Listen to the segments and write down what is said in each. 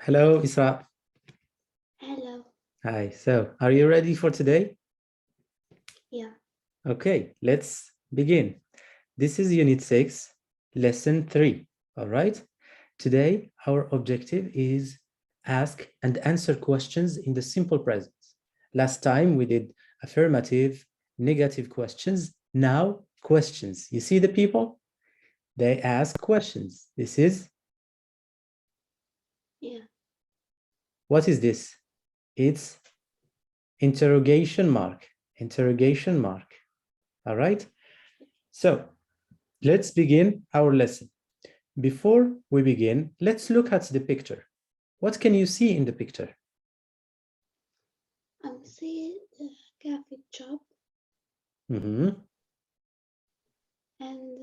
Hello, Isra. Hello. Hi. So, are you ready for today? Yeah. Okay, let's begin. This is Unit 6, Lesson 3. All right. Today, our objective is ask and answer questions in the simple present. Last time, we did affirmative, negative questions. Now, questions. You see the people? They ask questions. This is? Yeah. What is this? It's interrogation mark. Interrogation mark. All right. So let's begin our lesson. Before we begin, let's look at the picture. What can you see in the picture? I see the cafe shop Mm-hmm. and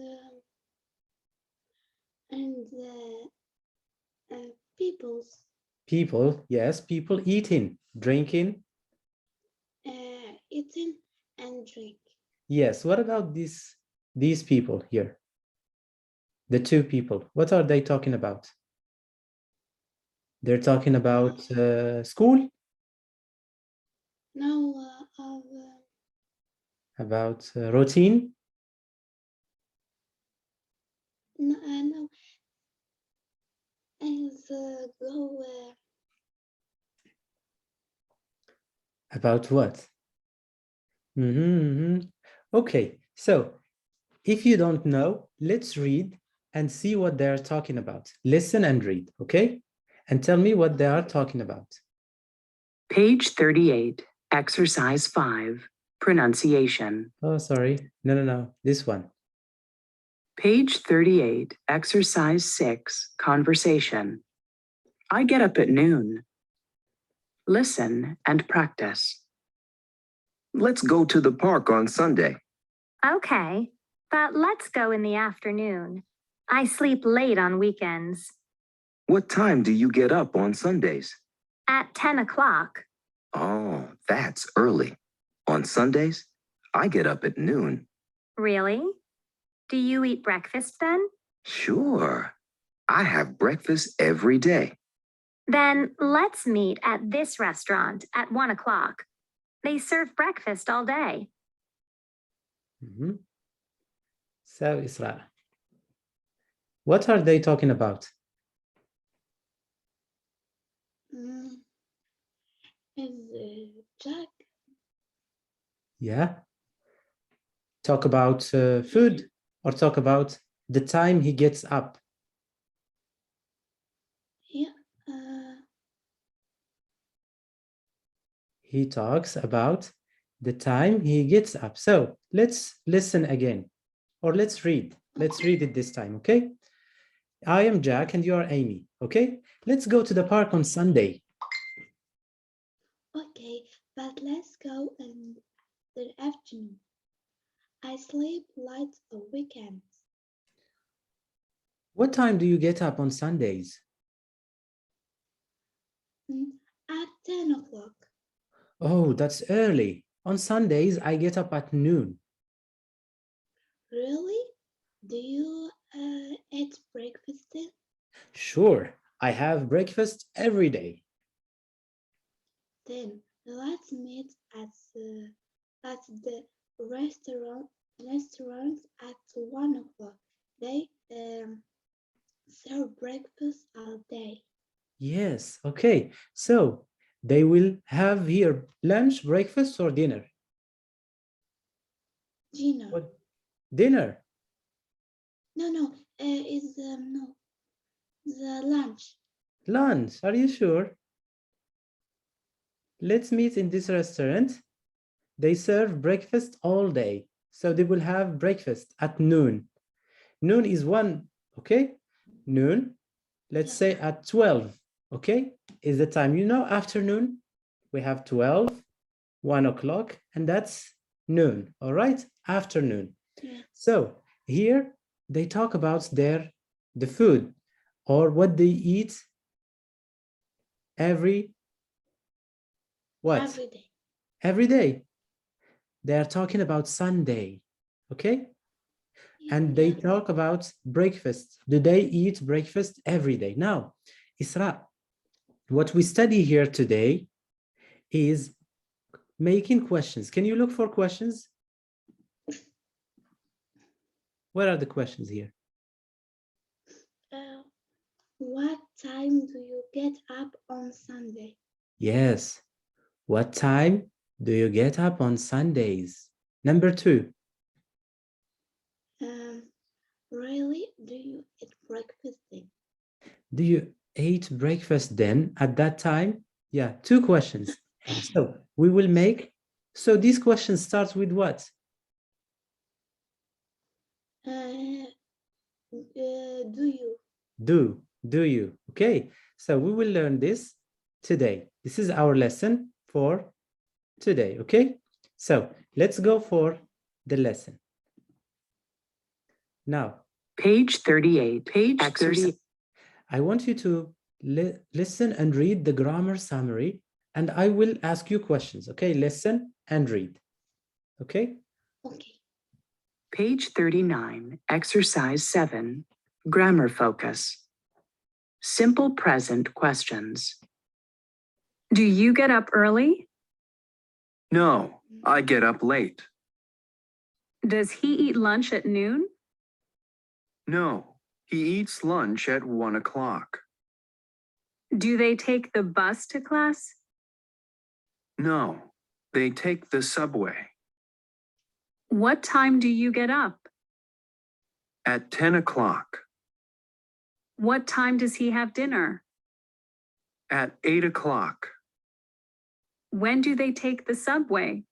the people's People, yes, people eating, drinking. eating and drink. Yes, what about these people here? The two people, what are they talking about? They're talking about school? No, About routine? no, and go. About what? Okay, so if you don't know, let's read and see what they are talking about. Listen and read, okay? And tell me what they are talking about. Page 38, Exercise 5, Pronunciation. Oh, sorry. No. This one. Page 38, Exercise 6, Conversation. I get up at noon. Listen and practice. Let's go to the park on Sunday. Okay, but let's go in the afternoon. I sleep late on weekends. What time do you get up on Sundays? At 10 o'clock. Oh, that's early. On Sundays, I get up at noon. Really? Do you eat breakfast then? Sure. I have breakfast every day. Then let's meet at this restaurant at 1 o'clock. They serve breakfast all day. So, Isra, what are they talking about? Is Jack? Yeah. Talk about food or talk about the time he gets up? Yeah. He talks about the time he gets up. So let's listen again, or let's read. Let's read it this time, okay? I am Jack and you are Amy, okay? Let's go to the park on Sunday. Okay, but let's go in the afternoon. I sleep late on weekends. What time do you get up on Sundays? At 10 o'clock. Oh, that's early. On Sundays, I get up at noon. Really? Do you eat breakfast then? Sure, I have breakfast every day. Then let's meet at the restaurant at 1 o'clock. They serve breakfast all day. Yes, okay. So they will have here lunch, breakfast, or dinner? Dinner. What? Dinner? No. No. The lunch. Lunch, are you sure? Let's meet in this restaurant. They serve breakfast all day. So they will have breakfast at noon. Noon is 1, okay? Noon, let's say at 12, okay? Is the time, you know, afternoon, we have 12, 1 o'clock, and that's noon, all right? Afternoon. Yeah. So here they talk about the food or what they eat every day. Every day. They are talking about Sunday, okay? And they talk about breakfast. Do they eat breakfast every day? Now, Isra, what we study here today is making questions. Can you look for questions? What are the questions here? What time do you get up on Sunday? Yes. What time do you get up on Sundays? Number 2. Really? Do you eat breakfast then? Do you eat breakfast then at that time? Yeah, 2 questions. So we will make, so these questions start with what? Do you? Do you? Okay, so we will learn this today. This is our lesson for today, okay? So let's go for the lesson. Now, Page 38. Page exercise. 38. I want you to listen and read the grammar summary, and I will ask you questions, okay? Listen and read, okay? Okay. Page 39, Exercise 7, Grammar Focus. Simple present questions. Do you get up early? No, I get up late. Does he eat lunch at noon? No, he eats lunch at 1 o'clock. Do they take the bus to class? No, they take the subway. What time do you get up? At 10 o'clock. What time does he have dinner? At 8 o'clock. When do they take the subway?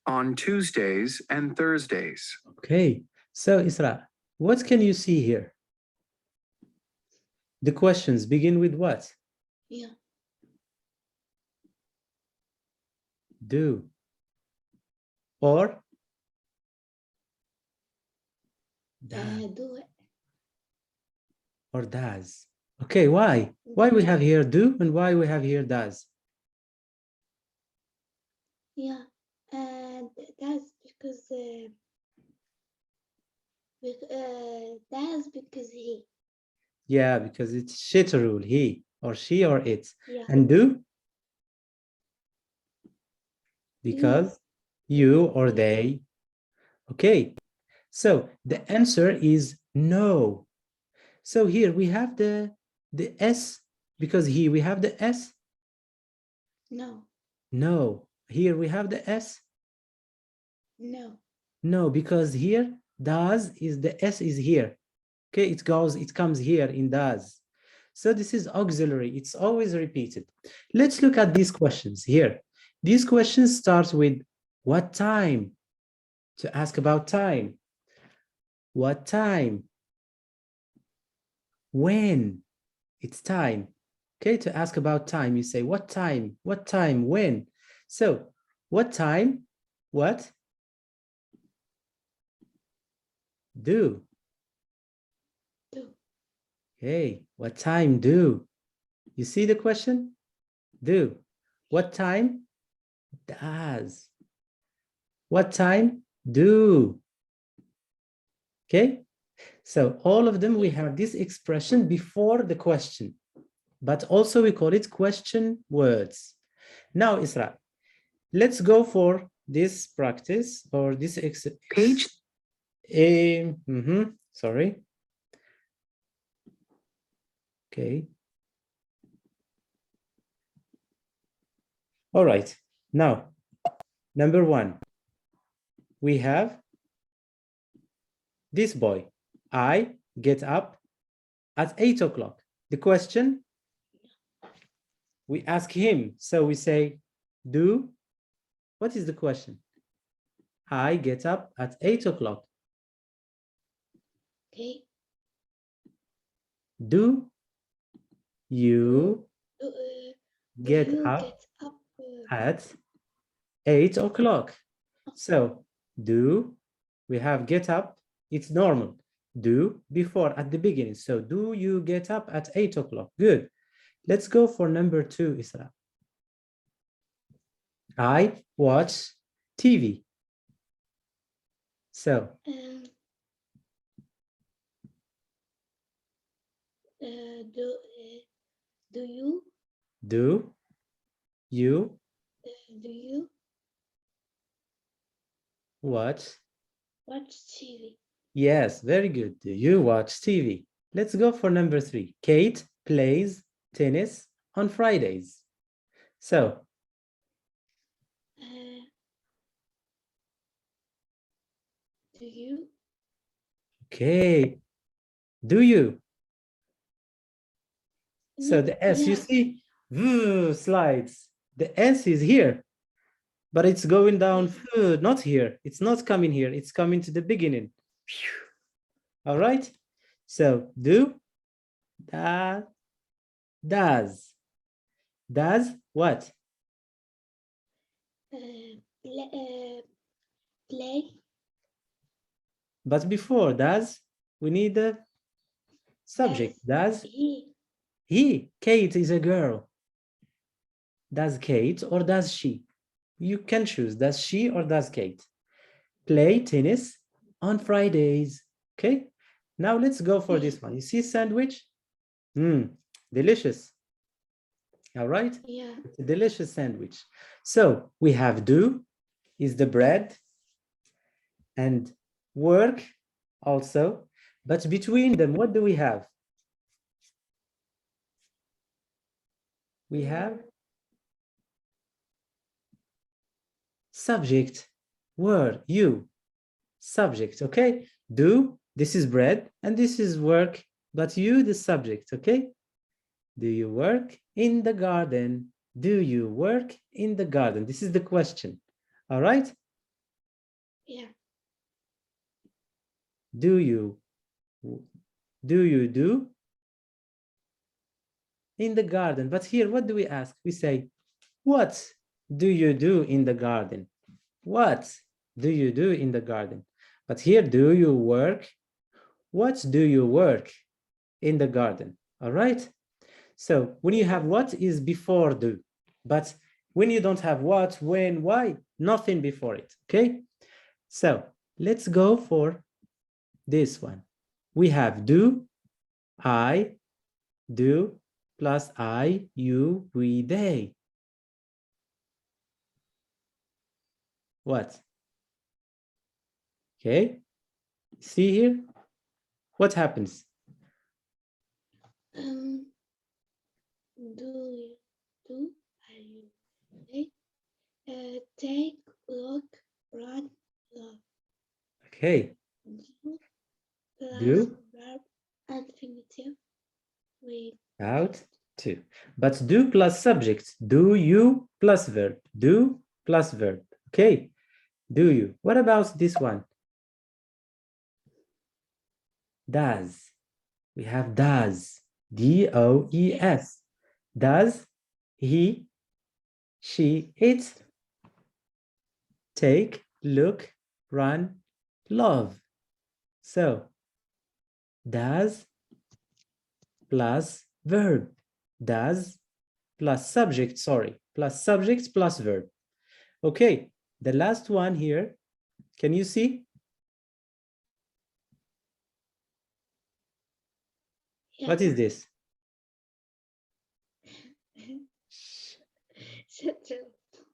On Tuesdays and Thursdays. Okay, so Isra, what can you see here? The questions begin with what? Yeah. Do. Or? Does. Do it. Or does. Okay, why? Why we have here do and why we have here does? Yeah. And that's because he. Yeah, because it's shit rule, he or she or it. Yeah. And do? Because you or they. Okay, so the answer is no. So here we have the S, because here we have the S. No. No, here we have the S. No. No, because here does is the S is here. Okay, it comes here in does. So this is auxiliary, it's always repeated. Let's look at these questions here. These questions start with what time? To ask about time. What time? When? It's time. Okay, to ask about time, you say what time? What time? When? So what time? What? Do. Do. Hey, what time do? You see the question? Do. What time? Does. What time? Do. Okay? So all of them, we have this expression before the question, but also we call it question words. Now, Isra, let's go for this practice or this Page. Sorry. Okay. All right. Now, number 1, we have this boy. I get up at 8 o'clock. The question, we ask him. So we say, do. What is the question? I get up at 8 o'clock. Okay. Do you get up at 8 o'clock? So do, we have get up, it's normal. Do before at the beginning. So do you get up at 8 o'clock? Good. Let's go for number 2, Isra. I watch TV. So Do you? Do you Do you watch? watch TV? Yes, very good. Do you watch TV? Let's go for number 3. Kate plays tennis on Fridays. So, Do you? okay. Do you? So the S, you Yeah. see, slides. The S is here, but it's going down, not here. It's not coming here. It's coming to the beginning. All right. So do, that, does. Does what? Play. But before does, we need the subject. Does he? Kate is a girl. Does Kate or does she? You can choose. Does she or does Kate? Play tennis on Fridays. Okay. Now let's go for this one. You see sandwich? Delicious. All right. Yeah. It's a delicious sandwich. So we have do is the bread and work also. But between them, what do we have? We have subject, word, you, subject, okay? Do, this is bread, and this is work, but you, the subject, okay? Do you work in the garden? Do you work in the garden? This is the question, all right? Yeah. Do you do in the garden? But here, what do we ask? We say, what do you do in the garden? What do you do in the garden? But here, do you work? What do you work in the garden? All right. So when you have what is before do, but when you don't have what, when, why, nothing before it. Okay. So let's go for this one. We have do, I, do, plus I, you, we, they. What? Okay. See here? What happens? Do you do? Are you? Okay. Take, look, run, love. Okay. Do verb infinitive out to. But do plus subject. Do you plus verb. Do plus verb. Okay. Do you. What about this one? Does. We have does. D-O-E-S. Does he, she, it take, look, run, love? So does plus verb. Does plus subject, sorry, plus subject plus verb. Okay, the last one here, can you see? Yeah. What is this?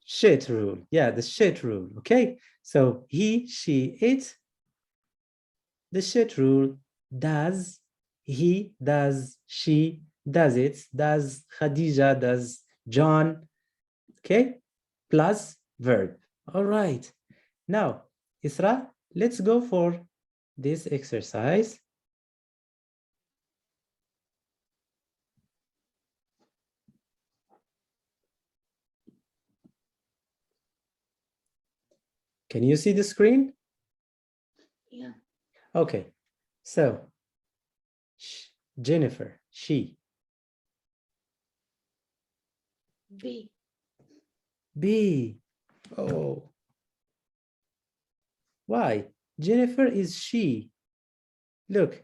Shit rule. Yeah, the shit rule. Okay, so he, she, it. The shit rule. Does he, does she, does it, does Khadija, does John. Okay, plus verb. All right. Now, Isra, let's go for this exercise. Can you see the screen? Yeah. Okay, so Jennifer, she. B. B. Oh. Why? Jennifer is she. Look,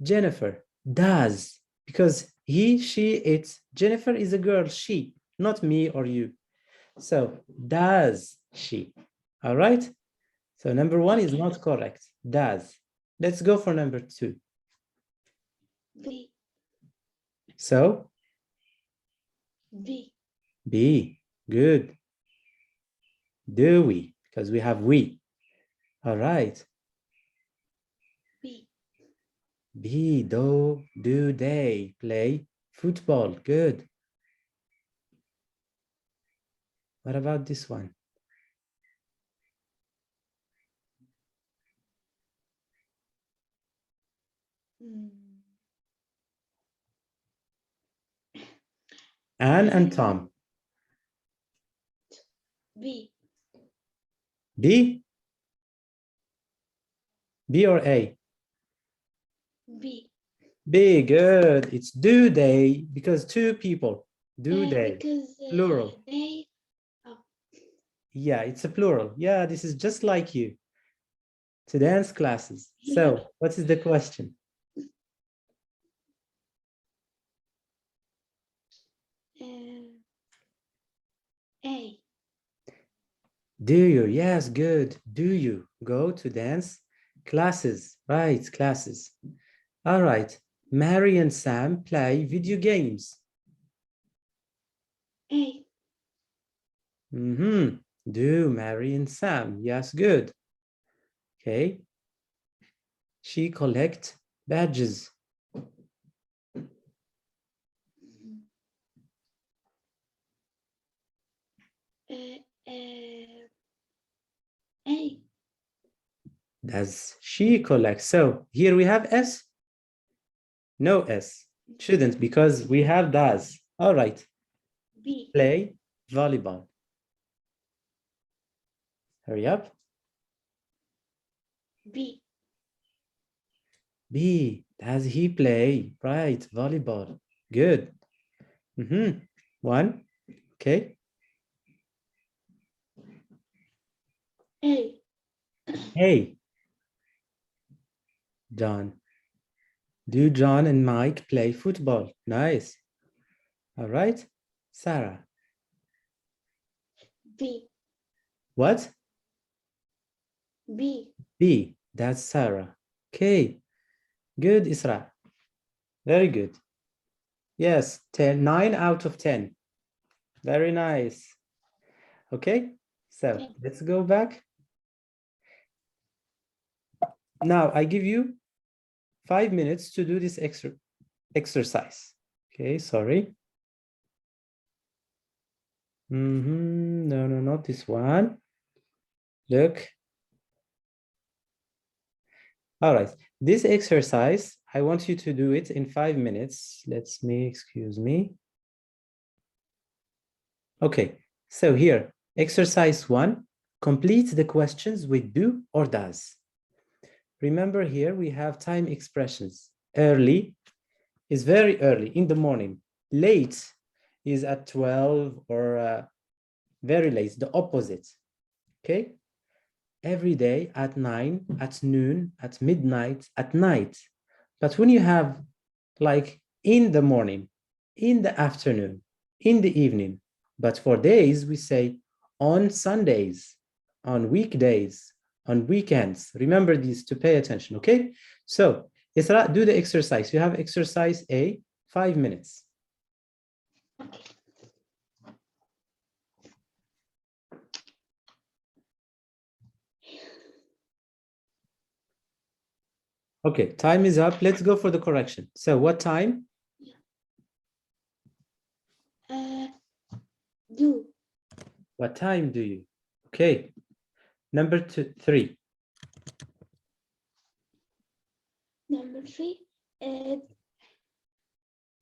Jennifer does, because he, she, it. Jennifer is a girl, she, not me or you. So does she? All right. So number one is not correct. Does. Let's go for number two. B. So B. B, good. Do we? Because we have we. All right. B. B, do they play football? Good. What about this one? Mm. Anne and Tom. B. B? B or A? B. B, good. It's do they, because two people. Do they? Because Plural. they. Yeah, it's a plural. Yeah, this is just like you. To dance classes. So what is the question? A. Do you? Yes, good. Do you go to dance classes? Right, classes. All right. Mary and Sam play video games. A. Do Mary and Sam? Yes, good. Okay. She collects badges. A. Does she collect? So here we have S. No S. Shouldn't, because we have does. All right. B. Play volleyball. Hurry up. B. B. Does he play? Right. Volleyball. Good. One. Okay. A. Hey, John. Do John and Mike play football? Nice. All right. Sarah. B. What? B. B. That's Sarah. Okay. Good, Isra. Very good. Yes, 10, 9 out of 10. Very nice. Okay, so Okay. let's go back. Now I give you 5 minutes to do this exercise. Okay, sorry. No, not this one. Look. All right, this exercise, I want you to do it in 5 minutes. Excuse me. Okay, so here, exercise 1, complete the questions with do or does. Remember here we have time expressions. Early is very early in the morning. Late is at 12 or very late, the opposite. Okay? Every day at 9, at noon, at midnight, at night. But when you have like in the morning, in the afternoon, in the evening, but for days we say on Sundays, on weekdays, on weekends. Remember these to pay attention, okay? So Isra, do the exercise. You have exercise A, 5 minutes. Okay, time is up. Let's go for the correction. So what time? Do. What time do you? Okay. Number 3. Number 3.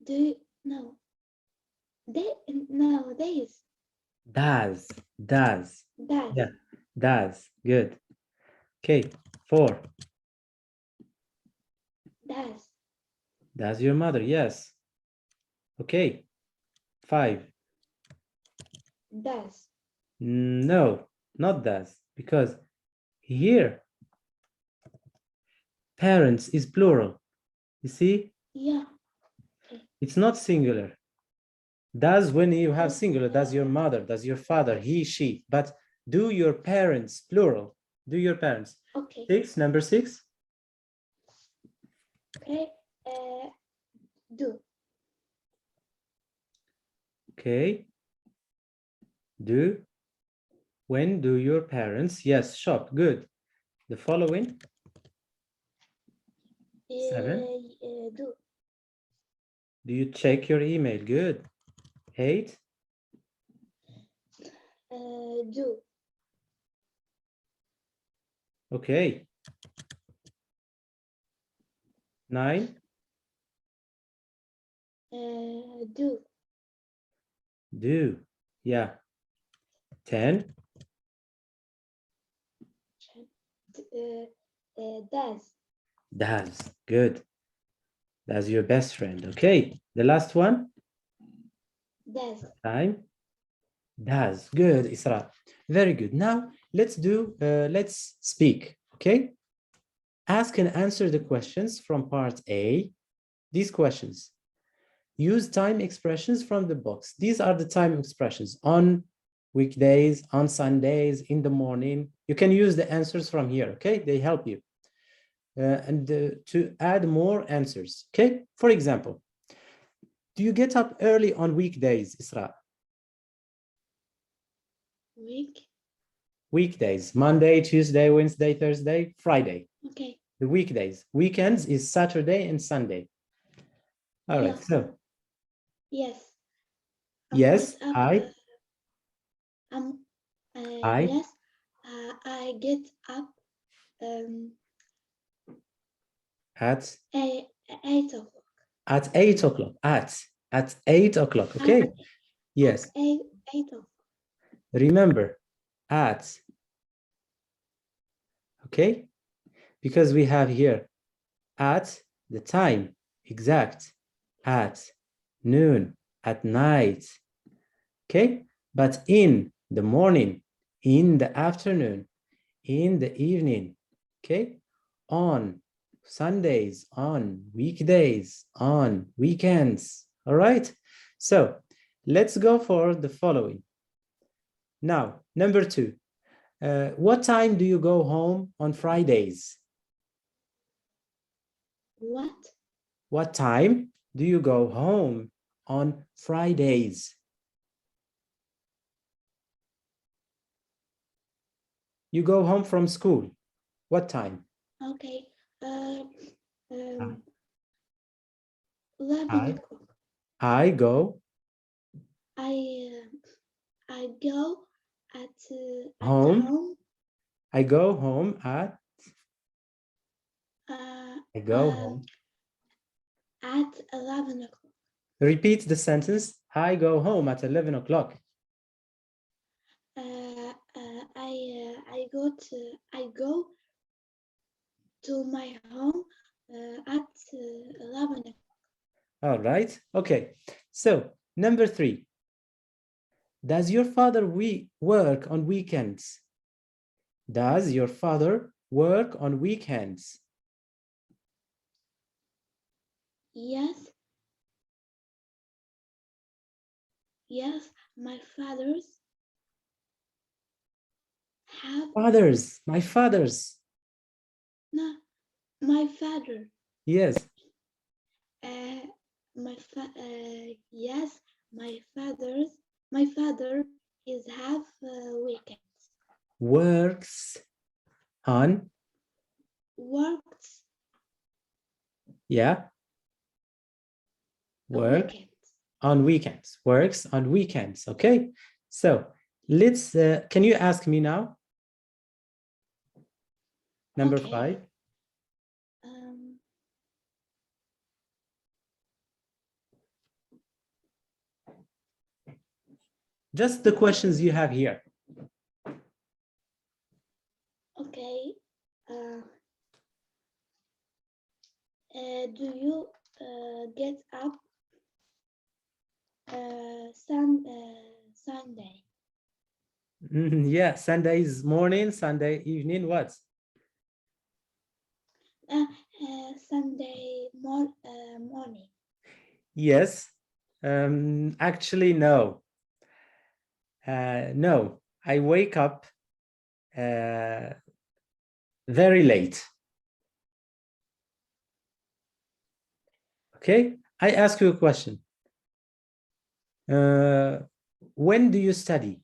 Do. No. Days. Does. Does. Yeah, does. Good. Okay, 4. Does. Does your mother? Yes. Okay. 5. Does. No, not does, because here parents is plural. You see, Yeah. it's not singular. Does when you have singular, does your mother, does your father, he, she, but do your parents, plural. Do your parents. Okay. 6, number 6. Okay. Do. Okay. When do your parents, yes, shop? Good. The following, 7. Do. Do you check your email? Good. 8. Do. Okay. 9. Do. Do. Yeah. 10. Does. Does. Good. That's your best friend. Okay. The last one, Does. time. Does. Good, Isra. Very good. Now let's speak. Okay. Ask and answer the questions from part A. These questions. Use time expressions from the box. These are the time expressions on weekdays, on Sundays, in the morning. You can use the answers from here, okay? They help you. And to add more answers, okay? For example, do you get up early on weekdays, Isra? Weekdays, Monday, Tuesday, Wednesday, Thursday, Friday. Okay. The weekdays. Weekends is Saturday and Sunday. All right, Yeah. so. Yes. Yes, I. I. Yes. I get up. At 8 o'clock. At 8 o'clock. At 8 o'clock. Okay. Yes. 8 o'clock. Remember, at. Okay. Because we have here at the time, exact, at noon, at night. Okay. But in the morning, in the afternoon, in the evening. Okay. On Sundays, on weekdays, on weekends. All right. So let's go for the following. Now, number 2. What time do you go home on Fridays? What? What time do you go home on Fridays? You go home from school. What time? Okay. 11 I o'clock. I go I go at home. home. I go home at. I go home. At 11 o'clock. Repeat the sentence. I go home at 11 o'clock. I go to my home at 11 o'clock. All right. Okay. So number 3. Does your father work on weekends? Does your father work on weekends? Yes. Yes, my fathers have. My fathers. No, my father. Yes. Yes, my father is have weekends. Works on. Works. Yeah. Work Weekends. on weekends. Works on weekends. Okay. So let's. Can you ask me now? Number Okay. 5. Just the questions you have here. Okay. Do you get up Sunday? Yeah, Sundays morning, Sunday evening. What? Sunday morning. Yes. Actually, no. No, I wake up very late. Okay, I ask you a question. When do you study?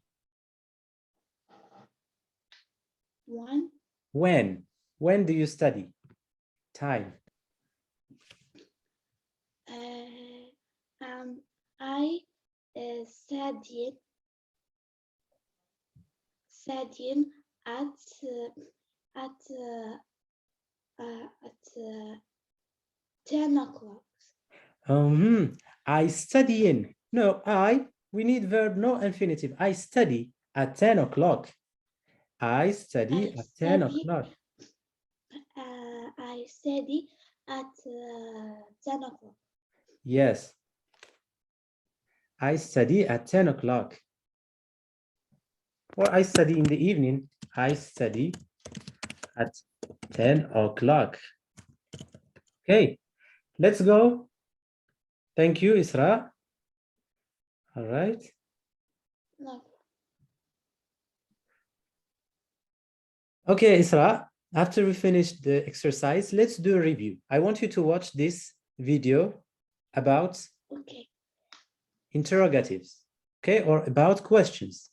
One, When do you study? Time. I studied at 10 o'clock. I study in. No, we need verb, no infinitive. I study at 10 o'clock. I study at 10 o'clock. I study at 10 o'clock. Yes. I study at 10 o'clock. Or I study in the evening. I study at 10 o'clock. Okay, let's go. Thank you, Isra. All right. No. Okay, Isra, after we finish the exercise, let's do a review. I want you to watch this video about Okay. interrogatives, okay, or about questions.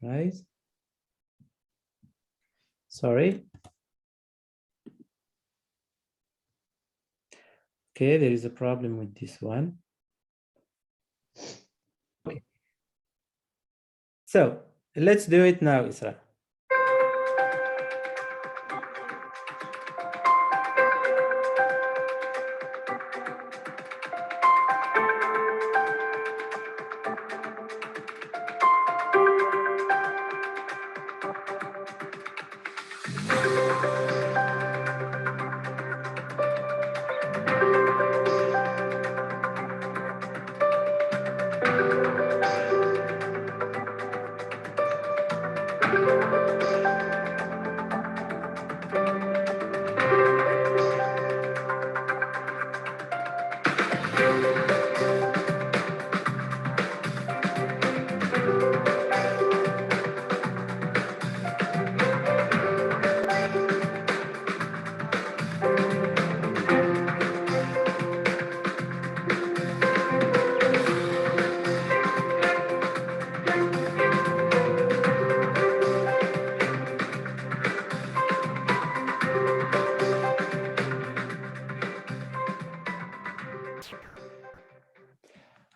Right? Sorry. Okay, there is a problem with this one. Okay. So let's do it now, Isra.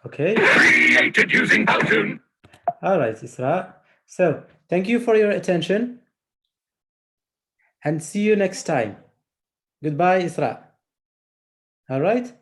Okay. Created using Powtoon. All right, Isra. So thank you for your attention and see you next time. Goodbye, Isra. All right.